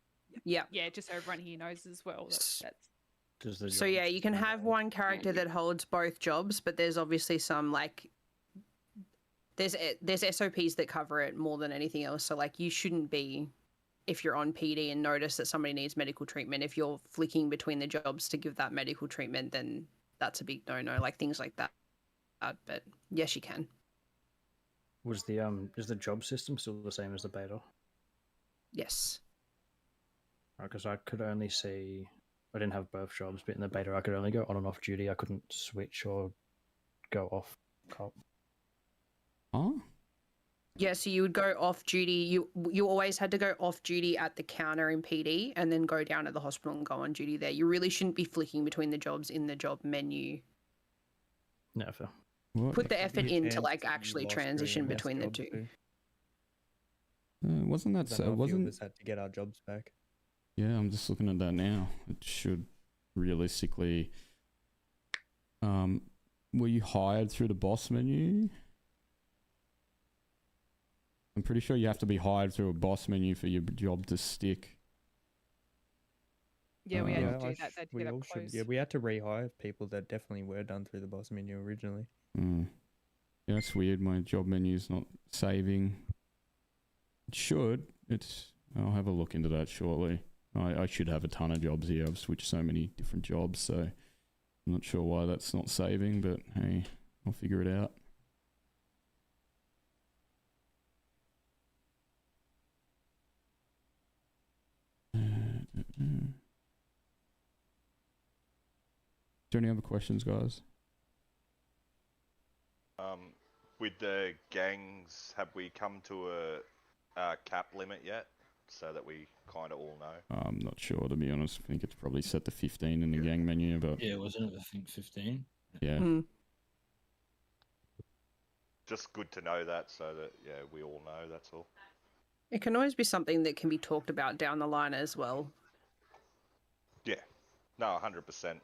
[SPEAKER 13] Yeah, just so everyone here knows as well. That's
[SPEAKER 14] Does the
[SPEAKER 4] So yeah, you can have one character that holds both jobs, but there's obviously some like there's SOPs that cover it more than anything else. So like you shouldn't be, if you're on PD and notice that somebody needs medical treatment, if you're flicking between the jobs to give that medical treatment, then that's a big no-no. Like things like that. But yes, you can.
[SPEAKER 14] Was the is the job system still the same as the beta?
[SPEAKER 4] Yes.
[SPEAKER 14] Because I could only see, I didn't have both jobs, but in the beta I could only go on and off duty. I couldn't switch or go off cop.
[SPEAKER 3] Huh?
[SPEAKER 4] Yeah, so you would go off duty. You always had to go off duty at the counter in PD and then go down to the hospital and go on duty there. You really shouldn't be flicking between the jobs in the job menu.
[SPEAKER 14] Never.
[SPEAKER 3] What?
[SPEAKER 4] Put the effort in to
[SPEAKER 15] And
[SPEAKER 4] like
[SPEAKER 15] you
[SPEAKER 4] actually
[SPEAKER 15] lost your
[SPEAKER 4] transition
[SPEAKER 15] EMS
[SPEAKER 4] between the
[SPEAKER 15] job
[SPEAKER 4] two.
[SPEAKER 15] too.
[SPEAKER 3] Wasn't that
[SPEAKER 15] 'Cause I
[SPEAKER 3] so?
[SPEAKER 15] know a few of
[SPEAKER 3] Wasn't
[SPEAKER 15] us had to get our jobs back.
[SPEAKER 3] Yeah, I'm just looking at that now. It should realistically. Were you hired through the boss menu? I'm pretty sure you have to be hired through a boss menu for your job to stick.
[SPEAKER 13] Yeah, we had to do
[SPEAKER 15] I
[SPEAKER 13] that. They had to
[SPEAKER 15] we
[SPEAKER 13] get
[SPEAKER 15] all
[SPEAKER 13] up
[SPEAKER 15] should.
[SPEAKER 13] close.
[SPEAKER 15] Yeah, we had to rehire people that definitely were done through the boss menu originally.
[SPEAKER 3] Yeah, that's weird. My job menu's not saving. It should. I'll have a look into that shortly. I should have a ton of jobs here. I've switched so many different jobs, so I'm not sure why that's not saving, but hey, I'll figure it out. Is there any other questions, guys?
[SPEAKER 5] With the gangs, have we come to a cap limit yet, so that we kind of all know?
[SPEAKER 3] I'm not sure, to be honest. I think it's probably set to 15 in the gang menu, but
[SPEAKER 10] Yeah, wasn't it? I think 15.
[SPEAKER 3] yeah.
[SPEAKER 5] Just good to know that, so that we all know. That's all.
[SPEAKER 4] It can always be something that can be talked about down the line as well.
[SPEAKER 5] Yeah, no, 100%.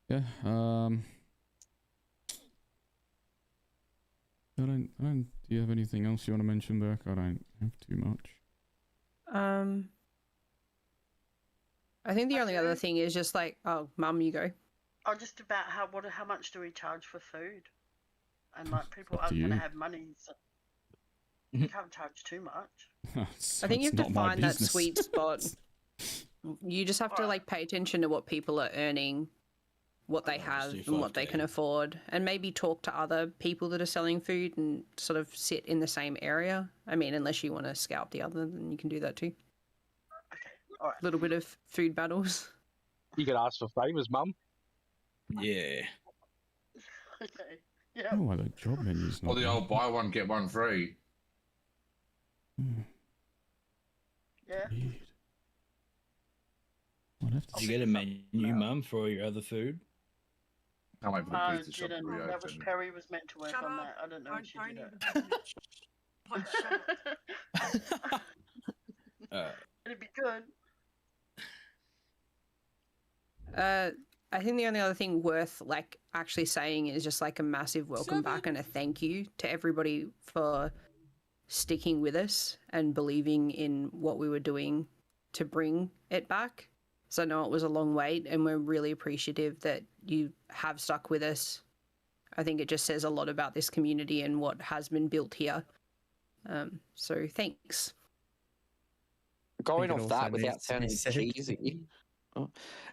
[SPEAKER 3] Yeah. I don't. Do you have anything else you want to mention, Burke? I don't have too much.
[SPEAKER 4] I think the only other thing is just like, oh, Mum, you go.
[SPEAKER 16] Oh, just about how much do we charge for food? And like people
[SPEAKER 3] Up to
[SPEAKER 16] aren't going to
[SPEAKER 3] you.
[SPEAKER 16] have money, so you can't charge too much.
[SPEAKER 4] I think you have to find that sweet spot. You just have to like pay attention to what people are earning, what they have, and what they can afford, and maybe talk to other people that are selling food and sort of sit in the same area. I mean, unless you want to scalp the other, then you can do that too.
[SPEAKER 16] All right.
[SPEAKER 4] A little bit of food battles.
[SPEAKER 17] You could ask for favours, Mum.
[SPEAKER 10] Yeah.
[SPEAKER 16] Okay. Yeah.
[SPEAKER 3] Oh, well, the job menu's not.
[SPEAKER 18] Or the old buy one get one free.
[SPEAKER 16] Yeah.
[SPEAKER 3] I'd have to
[SPEAKER 10] Did you get a menu, Mum, for all your other food?
[SPEAKER 18] Can't wait for the
[SPEAKER 16] I
[SPEAKER 18] pizza shop to
[SPEAKER 16] didn't. That was
[SPEAKER 18] reopen.
[SPEAKER 16] Perry was meant to work on that. I don't know if she did it. It'd be good.
[SPEAKER 4] I think the only other thing worth like actually saying is just like a massive welcome back and a thank you to everybody for sticking with us and believing in what we were doing to bring it back. So I know it was a long wait and we're really appreciative that you have stuck with us. I think it just says a lot about this community and what has been built here. So thanks.
[SPEAKER 6] Going
[SPEAKER 7] it
[SPEAKER 6] off
[SPEAKER 7] also
[SPEAKER 6] that without
[SPEAKER 7] needs to be
[SPEAKER 6] sounding
[SPEAKER 7] said.
[SPEAKER 6] cheesy.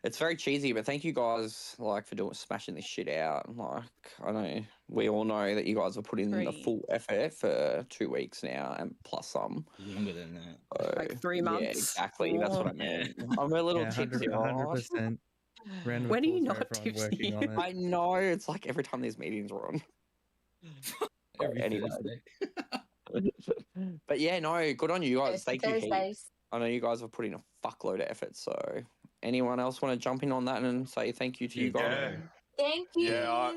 [SPEAKER 6] It's very cheesy, but thank you guys like for smashing this shit out. Like I know we all know that you guys have put in the full effort for 2 weeks now and plus some.
[SPEAKER 10] Longer than that.
[SPEAKER 6] So,
[SPEAKER 4] Like 3 months.
[SPEAKER 6] Yeah, exactly. That's what I mean. I'm a little tipsy.
[SPEAKER 15] 100%. Round of
[SPEAKER 4] When are you
[SPEAKER 15] applause for
[SPEAKER 4] not
[SPEAKER 15] everyone
[SPEAKER 4] tipsy?
[SPEAKER 15] working on it.
[SPEAKER 6] I know. It's like every time these meetings are on. Anyway. But yeah, no, good on you guys. Thank you. heaps. I know you guys have put in a fuckload of effort. So, anyone else want to jump in on that and say thank you to you guys?
[SPEAKER 11] Thank you.
[SPEAKER 5] Yeah,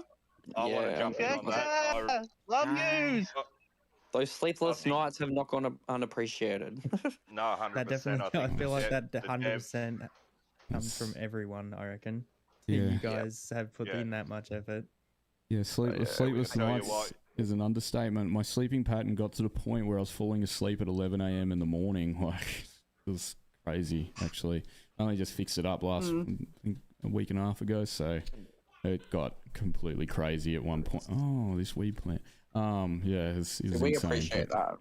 [SPEAKER 5] I want to jump in on that.
[SPEAKER 9] Love you.
[SPEAKER 6] Those sleepless nights have not gone unappreciated.
[SPEAKER 5] No, 100%.
[SPEAKER 15] That definitely, I
[SPEAKER 5] think
[SPEAKER 15] feel like
[SPEAKER 5] the
[SPEAKER 15] that 100% comes from everyone, I reckon.
[SPEAKER 3] Yeah.
[SPEAKER 15] You guys have put in that much effort.
[SPEAKER 3] Yeah, sleepless
[SPEAKER 5] tell you
[SPEAKER 3] nights
[SPEAKER 5] what.
[SPEAKER 3] is an understatement. My sleeping pattern got to the point where I was falling asleep at 11 a.m. in the morning. Like, it was crazy. Actually, I only just fixed it up last I think a week and a half ago, so it got completely crazy at one point. Oh, this weed plant. Yeah, it's
[SPEAKER 6] We
[SPEAKER 3] insane.
[SPEAKER 6] appreciate that.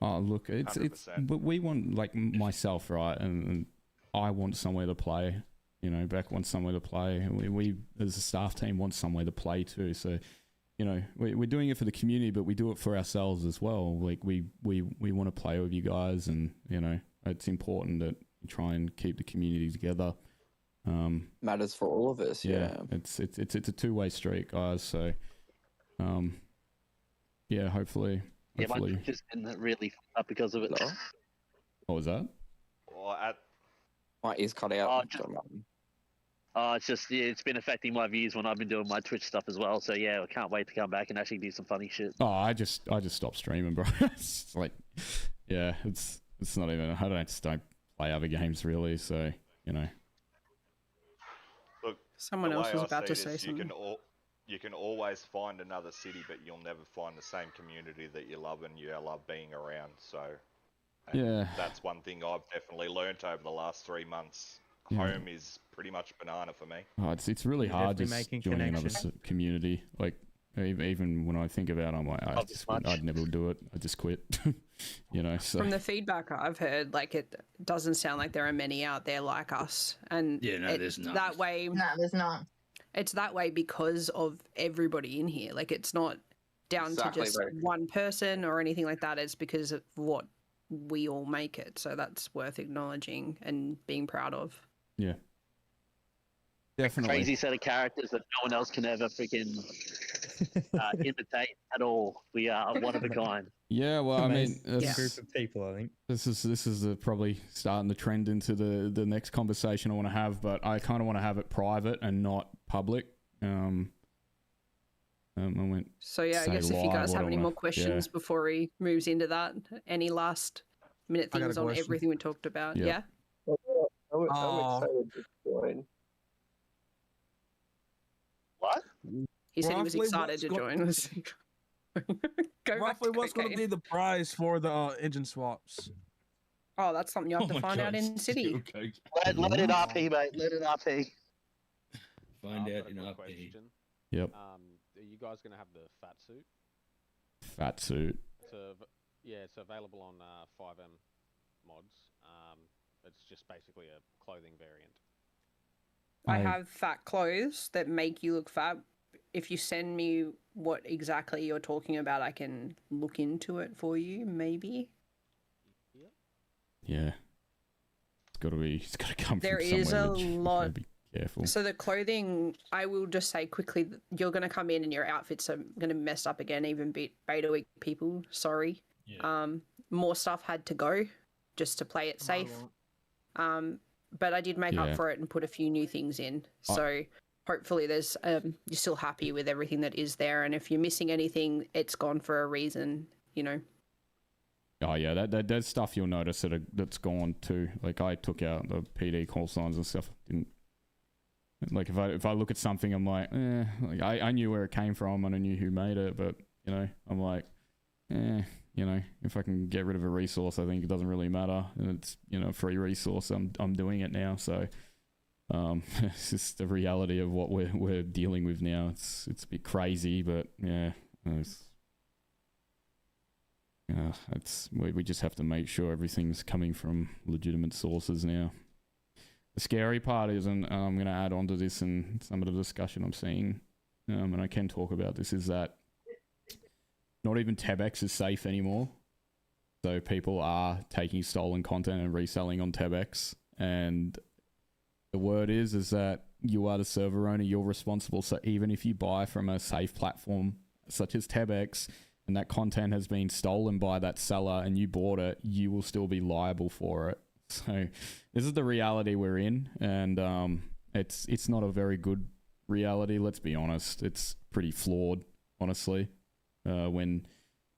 [SPEAKER 3] Oh, look, it's
[SPEAKER 5] 100%.
[SPEAKER 3] but we want, like, myself, right, and I want somewhere to play. You know, Beck wants somewhere to play. We as a staff team want somewhere to play too. So, you know, we're doing it for the community, but we do it for ourselves as well. Like we want to play with you guys, and you know, it's important that we try and keep the community together.
[SPEAKER 6] Matters for all of us. Yeah.
[SPEAKER 3] It's a two-way street, guys. So, yeah, hopefully.
[SPEAKER 9] Yeah, my Twitch has been really fucked up because of it.
[SPEAKER 3] What was that?
[SPEAKER 5] Or at
[SPEAKER 6] My ears cut out.
[SPEAKER 9] It's just it's been affecting my views when I've been doing my Twitch stuff as well. So yeah, I can't wait to come back and actually do some funny shit.
[SPEAKER 3] Oh, I just stopped streaming, bro. It's like, yeah, it's not even. I just don't play other games really. So you know.
[SPEAKER 5] Look,
[SPEAKER 4] Someone
[SPEAKER 5] the
[SPEAKER 4] else
[SPEAKER 5] way
[SPEAKER 4] was
[SPEAKER 5] I
[SPEAKER 4] about
[SPEAKER 5] see
[SPEAKER 4] to
[SPEAKER 5] it
[SPEAKER 4] say
[SPEAKER 5] is
[SPEAKER 4] something.
[SPEAKER 5] You can always find another city, but you'll never find the same community that you love and you love being around. So, and
[SPEAKER 3] Yeah.
[SPEAKER 5] that's one thing I've definitely learnt over the last 3 months.
[SPEAKER 3] Yeah.
[SPEAKER 5] Home is pretty much banana for me.
[SPEAKER 3] Oh, it's really
[SPEAKER 15] You're
[SPEAKER 3] hard
[SPEAKER 15] definitely
[SPEAKER 3] just
[SPEAKER 15] making
[SPEAKER 3] joining another
[SPEAKER 15] connections.
[SPEAKER 3] community. Like even when I think about it, I'm like, I'd never do it. I just quit. You know. So
[SPEAKER 4] From the feedback I've heard, like it doesn't sound like there are many out there like us, and
[SPEAKER 10] Yeah, no, there's not.
[SPEAKER 4] that way.
[SPEAKER 11] No, there's not.
[SPEAKER 4] It's that way because of everybody in here. Like it's not down
[SPEAKER 6] Exactly,
[SPEAKER 4] to just
[SPEAKER 6] bro.
[SPEAKER 4] one person or anything like that. It's because of what we all make it. So that's worth acknowledging and being proud of.
[SPEAKER 3] yeah, definitely.
[SPEAKER 9] Crazy set of characters that no one else can ever freaking imitate at all. We are one of a kind.
[SPEAKER 3] Yeah, well, I mean,
[SPEAKER 15] Amazing group of people, I think.
[SPEAKER 3] this is probably starting the trend into the next conversation I want to have, but I kind of want to have it private and not public. I went.
[SPEAKER 4] So yeah, I
[SPEAKER 3] say
[SPEAKER 4] guess if you
[SPEAKER 3] live,
[SPEAKER 4] guys
[SPEAKER 3] what
[SPEAKER 4] have
[SPEAKER 3] I
[SPEAKER 4] any
[SPEAKER 3] wanna-
[SPEAKER 4] more questions before he moves into that, any last minute
[SPEAKER 19] I got a
[SPEAKER 4] things on
[SPEAKER 19] question.
[SPEAKER 4] everything we talked about?
[SPEAKER 3] Yeah.
[SPEAKER 4] Yeah.
[SPEAKER 6] I'm
[SPEAKER 19] Oh.
[SPEAKER 6] excited to join.
[SPEAKER 9] What?
[SPEAKER 4] He said he was
[SPEAKER 19] Roughly
[SPEAKER 4] excited
[SPEAKER 19] what's
[SPEAKER 4] to
[SPEAKER 19] go-
[SPEAKER 4] join. Go back
[SPEAKER 19] Roughly,
[SPEAKER 4] to
[SPEAKER 19] what's going to
[SPEAKER 4] cocaine.
[SPEAKER 19] be the price for the engine swaps?
[SPEAKER 4] Oh, that's something you have to find out in city.
[SPEAKER 9] Let it RP, mate. Let it RP.
[SPEAKER 10] Find
[SPEAKER 20] I've
[SPEAKER 10] out
[SPEAKER 20] got a
[SPEAKER 10] in
[SPEAKER 20] quick
[SPEAKER 10] RP.
[SPEAKER 20] question.
[SPEAKER 3] Yep.
[SPEAKER 20] Are you guys going to have the fat suit?
[SPEAKER 3] Fat suit.
[SPEAKER 20] Yeah, it's available on 5M mods. It's just basically a clothing variant.
[SPEAKER 4] I have fat clothes that make you look fat. If you send me what exactly you're talking about, I can look into it for you, maybe.
[SPEAKER 3] Yeah. It's got to come
[SPEAKER 4] There
[SPEAKER 3] from
[SPEAKER 4] is
[SPEAKER 3] somewhere.
[SPEAKER 4] a
[SPEAKER 3] legit. You
[SPEAKER 4] lot.
[SPEAKER 3] gotta be careful.
[SPEAKER 4] So the clothing, I will just say quickly, you're going to come in and your outfits are going to mess up again, even beta week people. Sorry. More stuff had to go just to play it safe. But I did make
[SPEAKER 3] Yeah.
[SPEAKER 4] up for it and put a few new things in. So hopefully there's you're still happy with everything that is there. And if you're missing anything, it's gone for a reason, you know.
[SPEAKER 3] Oh yeah, there's stuff you'll notice that's gone too. Like I took out the PD call signs and stuff. Didn't like if I look at something, I'm like, like I knew where it came from and I knew who made it, but you know, I'm like, you know, if I can get rid of a resource, I think it doesn't really matter, and it's, you know, a free resource. I'm doing it now, so it's just the reality of what we're dealing with now. It's a bit crazy, but yeah, we just have to make sure everything's coming from legitimate sources now. The scary part is, and I'm going to add on to this and some of the discussion I'm seeing, and I can talk about this, is that not even Tebex is safe anymore. So people are taking stolen content and reselling on Tebex, and the word is that you are the server owner, you're responsible. So even if you buy from a safe platform such as Tebex, and that content has been stolen by that seller and you bought it, you will still be liable for it. So this is the reality we're in, and it's not a very good reality, let's be honest. It's pretty flawed, honestly, when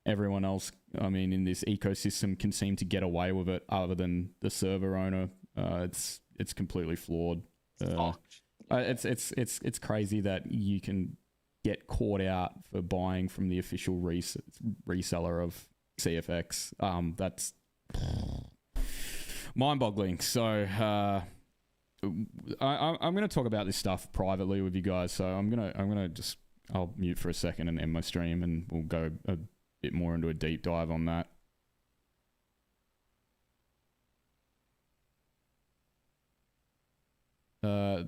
[SPEAKER 3] everyone else, I mean, in this ecosystem can seem to get away with it other than the server owner. It's completely flawed. It's crazy that you can get caught out for buying from the official reseller of CFX. That's mind-boggling. So I'm going to talk about this stuff privately with you guys. So I'll mute for a second and end my stream, and we'll go a bit more into a deep dive on that.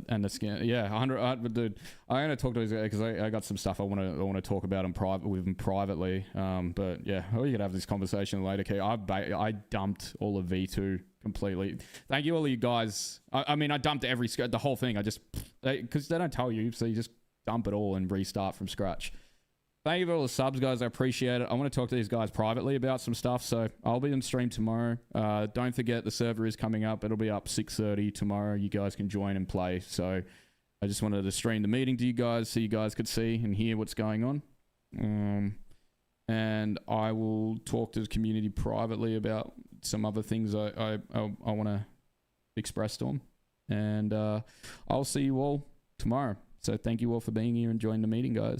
[SPEAKER 3] And the scan, yeah, 100. Dude, I'm gonna talk to these guys because I got some stuff I want to talk about in private with them privately. But yeah, we could have this conversation later. Okay, I dumped all of V2 completely. Thank you, all of you guys. I mean, I dumped the whole thing. I just because they don't tell you, so you just dump it all and restart from scratch. Thank you for all the subs, guys. I appreciate it. I want to talk to these guys privately about some stuff, so I'll be on stream tomorrow. Don't forget the server is coming up. It'll be up 6:30 tomorrow. You guys can join and play. So I just wanted to stream the meeting to you guys so you guys could see and hear what's going on. And I will talk to the community privately about some other things I want to express to them. And I'll see you all tomorrow. So thank you all for being here and joining the meeting, guys.